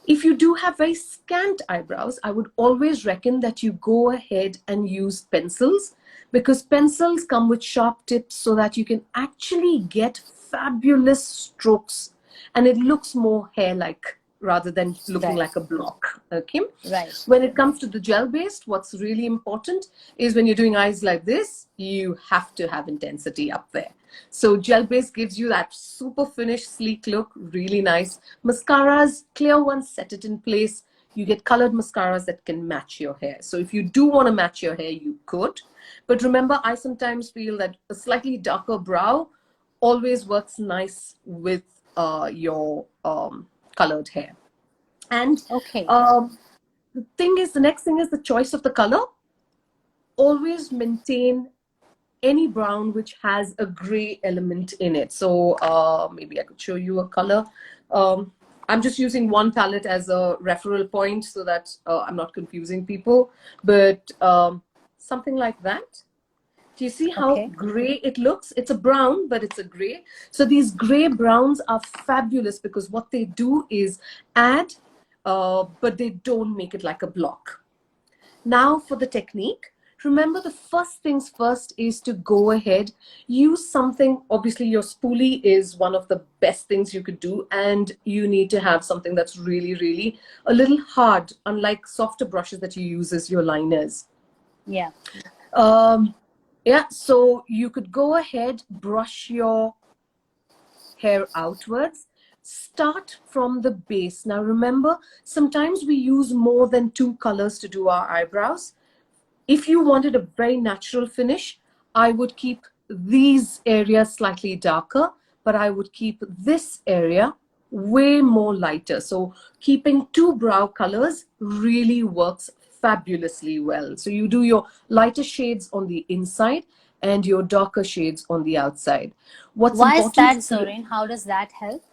If you do have very scant eyebrows, I would always recommend that you go ahead and use pencils, because pencils come with sharp tips so that you can actually get fabulous strokes and it looks more hair-like rather than looking like a block. Okay. Right. When it comes to the gel-based, what's really important is when you're doing eyes like this, you have to have intensity up there. So gel-based gives you that super finished, sleek look, really nice. Mascaras, clear ones, set it in place. You get colored mascaras that can match your hair. So if you do want to match your hair, you could. But remember, I sometimes feel that a slightly darker brow always works nice with your colored hair. And the next thing is the choice of the color. Always maintain any brown which has a gray element in it. So maybe I could show you a color. I'm just using one palette as a referral point so that I'm not confusing people, but something like that. Do you see how gray it looks? It's a brown, but it's a gray. So these gray browns are fabulous because what they do is add, but they don't make it like a block. Now for the technique. Remember, the first things first is to go ahead, use something. Obviously, your spoolie is one of the best things you could do, and you need to have something that's really, really a little hard, unlike softer brushes that you use as your liners. Yeah. Yeah, so you could go ahead, brush your hair outwards. Start from the base. Now remember, sometimes we use more than 2 colors to do our eyebrows. If you wanted a very natural finish, I would keep these areas slightly darker, but I would keep this area way more lighter. So keeping 2 brow colors really works fabulously well. So you do your lighter shades on the inside and your darker shades on the outside. Why is that, Zorain? How does that help?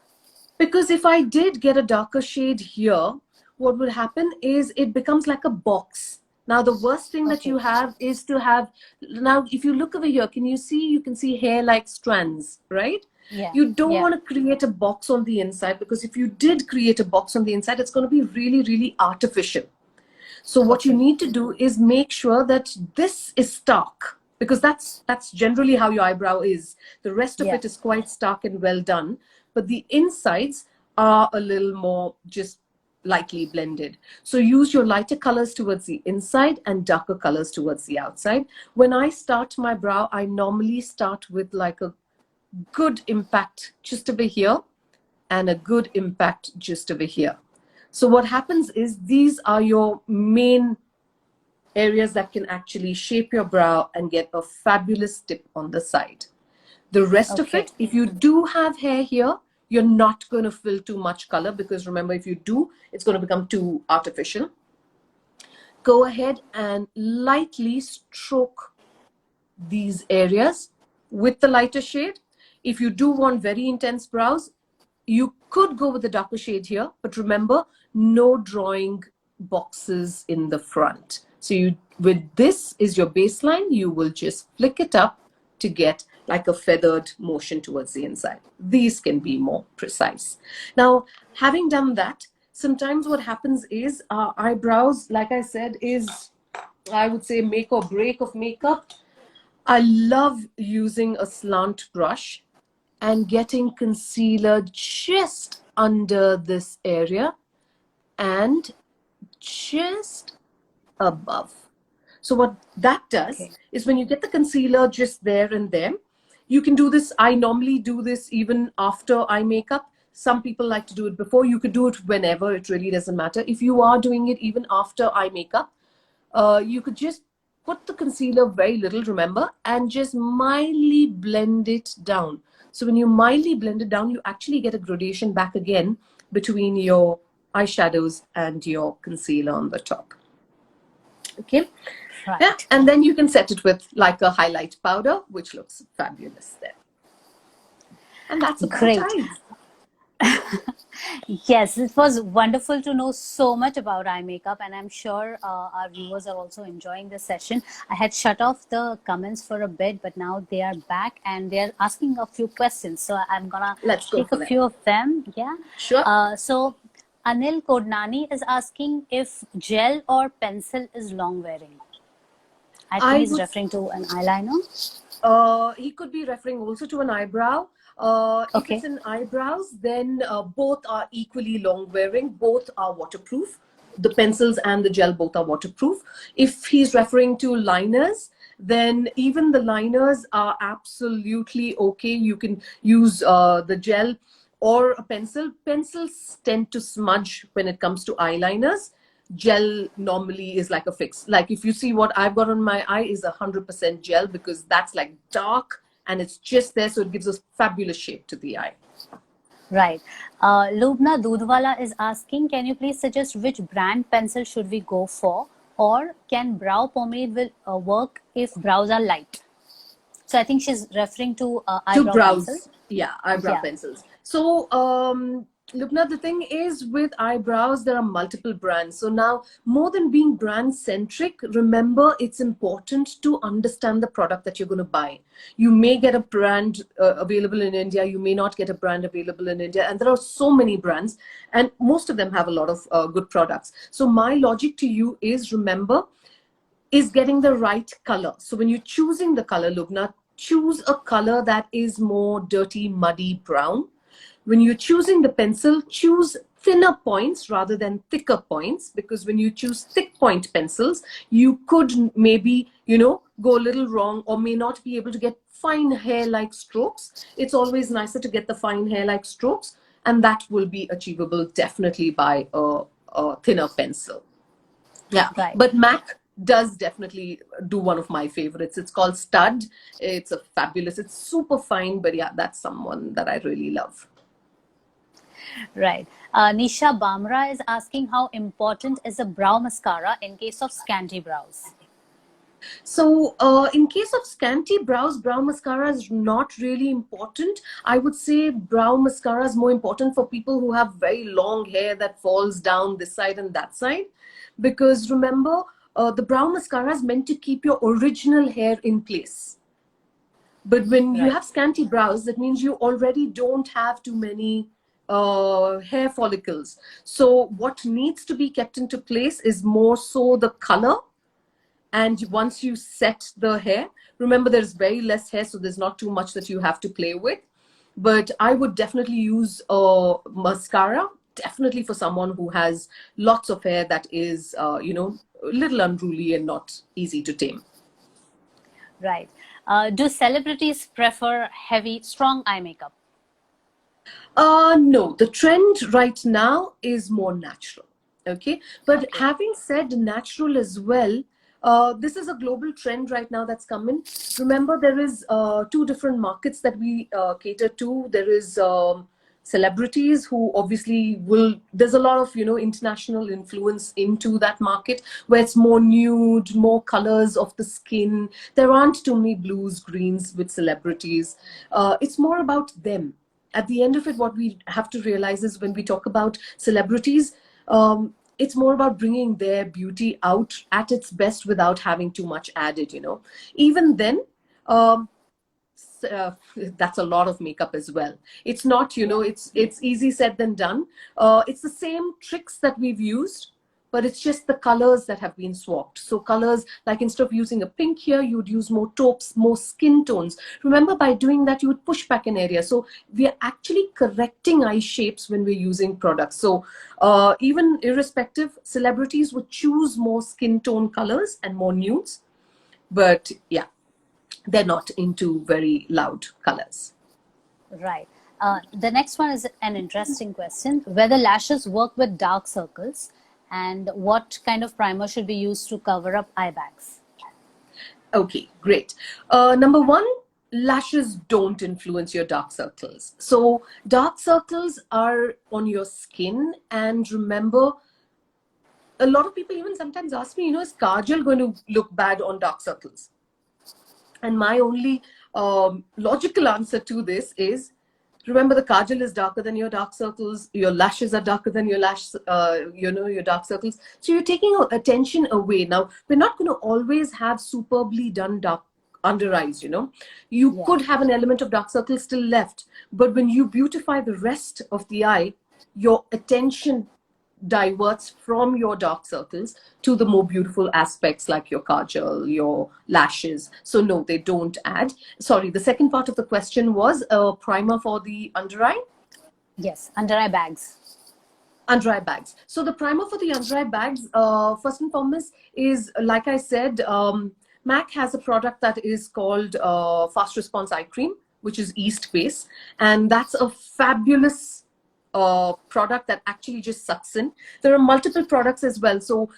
Because if I did get a darker shade here, what would happen is it becomes like a box. Now, the worst thing that you have is to have, now, if you look over here, you can see hair like strands, right? Yeah. You don't want to create a box on the inside, because if you did create a box on the inside, it's going to be really, really artificial. So what you need to do is make sure that this is stark, because that's generally how your eyebrow is. The rest of it is quite stark and well done, but the insides are a little more just lightly blended. So use your lighter colors towards the inside and darker colors towards the outside. When I start my brow, I normally start with like a good impact just over here and a good impact just over here. So what happens is these are your main areas that can actually shape your brow and get a fabulous tip on the side. The rest of it, if you do have hair here, you're not going to fill too much color, because remember, if you do, it's going to become too artificial. Go ahead and lightly stroke these areas with the lighter shade. If you do want very intense brows, you could go with the darker shade here, but remember, no drawing boxes in the front. So with this is your baseline, you will just flick it up to get like a feathered motion towards the inside. These can be more precise. Now, having done that, sometimes what happens is our eyebrows, like I said, is, I would say, make or break of makeup. I love using a slant brush and getting concealer just under this area and just above. So what that does Okay. is when you get the concealer just there and there, you can do this. I normally do this even after eye makeup. Some people like to do it before. You could do it whenever. It really doesn't matter. If you are doing it even after eye makeup, you could just put the concealer very little, remember, and just mildly blend it down. So when you mildly blend it down, you actually get a gradation back again between your eyeshadows and your concealer on the top. Okay. Yeah, Right. and then you can set it with like a highlight powder, which looks fabulous there. And that's about Great. eyes. Yes, it was wonderful to know so much about eye makeup, and I'm sure our viewers are also enjoying this session. I had shut off the comments for a bit, but now they are back and they're asking a few questions. So I'm gonna Let's go take for a that. few of them. Yeah. Sure. So Anil Kodnani is asking if gel or pencil is long wearing. I think I he's would referring to an eyeliner. He could be referring also to an eyebrow. If it's Okay. in eyebrows, then both are equally long wearing. Both are waterproof. The pencils and the gel both are waterproof. If he's referring to liners, then even the liners are absolutely okay. You can use the gel or a pencil. Pencils tend to smudge when it comes to eyeliners. Gel normally is like a fix. Like if you see what I've got on my eye is 100% gel, because that's like dark and it's just there, so it gives us fabulous shape to the eye. Right. Lubna Dudwala is asking, can you please suggest which brand pencil should we go for? Or can brow pomade will work if brows are light? So I think she's referring to To eyebrow pencil. brows, yeah, eyebrow Yeah. pencils. So Lubna, the thing is with eyebrows there are multiple brands. So now, more than being brand centric, remember it's important to understand the product that you're going to buy. You may get a brand available in India, you may not get a brand available in India, and there are so many brands and most of them have a lot of good products. So my logic to you is, remember, is getting the right color. So when you're choosing the color, Lubna, choose a color that is more dirty, muddy brown. When you're choosing the pencil, choose thinner points rather than thicker points, because when you choose thick point pencils, you could maybe, go a little wrong or may not be able to get fine hair-like strokes. It's always nicer to get the fine hair-like strokes, and that will be achievable definitely by a thinner pencil. Yeah, Right. but Mac does definitely do one of my favorites. It's called Stud. It's a fabulous, it's super fine, but yeah, that's someone that I really love. Right. Nisha Bamra is asking how important is a brow mascara in case of scanty brows? So, in case of scanty brows, brow mascara is not really important. I would say brow mascara is more important for people who have very long hair that falls down this side and that side. Because remember, the brow mascara is meant to keep your original hair in place. But when you Right. have scanty brows, that means you already don't have too many hair follicles. So what needs to be kept into place is more so the color. And once you set the hair, remember there's very less hair, so there's not too much that you have to play with. But I would definitely use mascara, definitely for someone who has lots of hair that is, a little unruly and not easy to tame. Right. Do celebrities prefer heavy, strong eye makeup? No, the trend right now is more natural. Okay. But Okay. having said natural as well, this is a global trend right now that's coming. Remember, there is two different markets that we cater to. There is celebrities who obviously will, there's a lot of, international influence into that market where it's more nude, more colors of the skin. There aren't too many blues, greens with celebrities. It's more about them. At the end of it, what we have to realize is when we talk about celebrities, it's more about bringing their beauty out at its best without having too much added, Even then, um, that's a lot of makeup as well. It's not, Yeah. it's easy said than done. It's the same tricks that we've used but it's just the colors that have been swapped. So colors, like instead of using a pink here, you would use more taupes, more skin tones. Remember, by doing that, you would push back an area. So we are actually correcting eye shapes when we're using products. So even irrespective, celebrities would choose more skin tone colors and more nudes. But yeah, they're not into very loud colors. Right. The next one is an interesting question. Whether lashes work with dark circles and what kind of primer should be used to cover up eye bags? Okay, great. Number one, lashes don't influence your dark circles. So dark circles are on your skin. And remember, a lot of people even sometimes ask me, is Kajal going to look bad on dark circles? And my only logical answer to this is, remember, the kajal is darker than your dark circles. Your lashes are darker than your your dark circles. So you're taking attention away. Now, we're not going to always have superbly done dark under eyes. You Yeah. could have an element of dark circles still left, but when you beautify the rest of the eye, your attention diverts from your dark circles to the more beautiful aspects like your kajal, your lashes. So no, they don't add. Sorry, the second part of the question was a primer for the under eye? Yes, under eye bags. Under eye bags. So the primer for the under eye bags, first and foremost, is, like I said, MAC has a product that is called Fast Response Eye Cream, which is yeast based, and that's a fabulous product that actually just sucks in. There are multiple products as well. So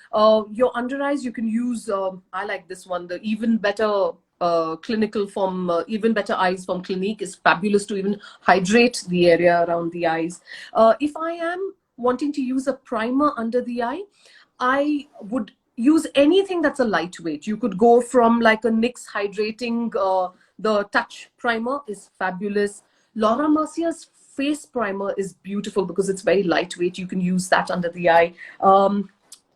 your under eyes, you can use, I like this one, the Even Better clinical from Even Better Eyes from Clinique is fabulous to even hydrate the area around the eyes. If I am wanting to use a primer under the eye, I would use anything that's a lightweight. You could go from like a NYX hydrating, the Touch primer is fabulous. Laura Mercier's face primer is beautiful because it's very lightweight. You can use that under the eye.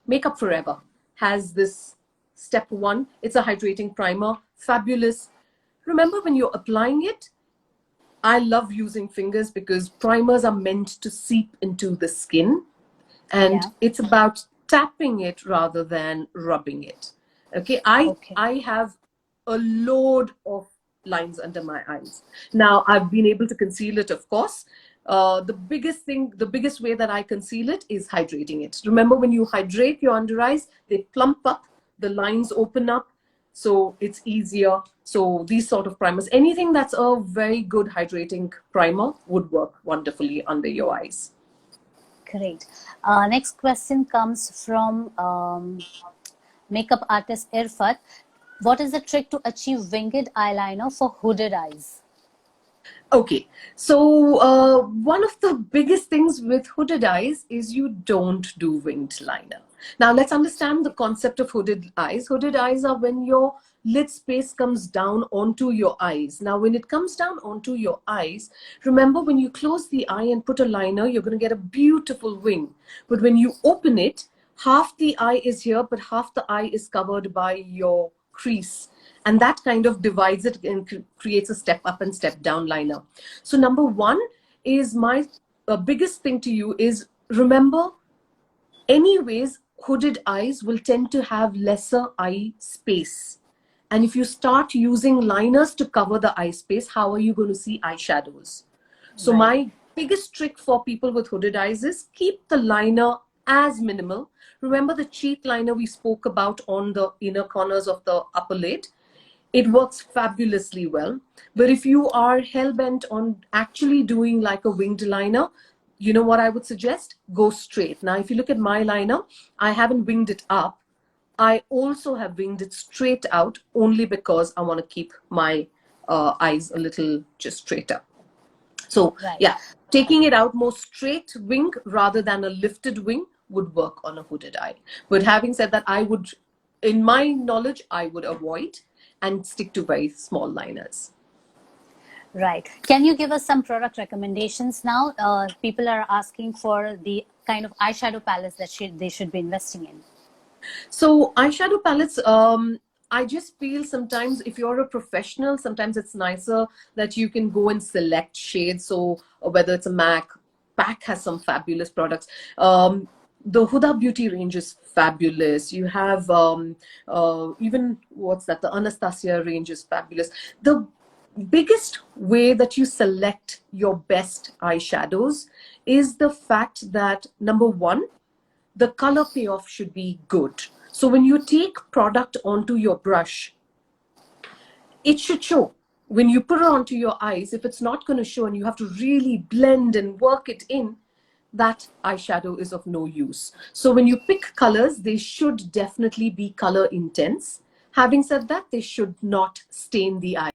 Makeup Forever has this step one. It's a hydrating primer, fabulous. Remember, when you're applying it, I love using fingers because primers are meant to seep into the skin, and Yeah. it's about tapping it rather than rubbing it. Okay, I Okay. I have a load of lines under my eyes. Now I've been able to conceal it, of course. The biggest way that I conceal it is hydrating it. Remember, when you hydrate your under eyes, they plump up, the lines open up, so it's easier. So these sort of primers, anything that's a very good hydrating primer would work wonderfully under your eyes. Great. Next question comes from makeup artist Irfat. What is the trick to achieve winged eyeliner for hooded eyes? Okay, so one of the biggest things with hooded eyes is you don't do winged liner. Now let's understand the concept of hooded eyes. Hooded eyes are when your lid space comes down onto your eyes. Now when it comes down onto your eyes, remember, when you close the eye and put a liner, you're going to get a beautiful wing. But when you open it, half the eye is here, but half the eye is covered by your crease, and that kind of divides it and creates a step up and step down liner. So number one is my biggest thing to you is, remember, anyways, hooded eyes will tend to have lesser eye space, and if you start using liners to cover the eye space, how are you going to see eyeshadows? So Right. my biggest trick for people with hooded eyes is keep the liner as minimal. Remember the cheek liner we spoke about on the inner corners of the upper lid? It works fabulously well. But if you are hell-bent on actually doing like a winged liner, you know what I would suggest? Go straight. Now, if you look at my liner, I haven't winged it up. I also have winged it straight out only because I want to keep my eyes a little just straighter. So Right. yeah, taking it out more straight wing rather than a lifted wing would work on a hooded eye. But having said that, I would, in my knowledge, I would avoid and stick to very small liners. Right. Can you give us some product recommendations now? People are asking for the kind of eyeshadow palettes that they should be investing in. So eyeshadow palettes, I just feel sometimes if you're a professional, sometimes it's nicer that you can go and select shades. So whether it's a MAC, PAC has some fabulous products. The Huda Beauty range is fabulous. You have even what's that? The Anastasia range is fabulous. The biggest way that you select your best eyeshadows is the fact that number one, the color payoff should be good. So when you take product onto your brush, it should show. When you put it onto your eyes, if it's not going to show and you have to really blend and work it in, that eyeshadow is of no use. So when you pick colors, they should definitely be color intense. Having said that, they should not stain the eye.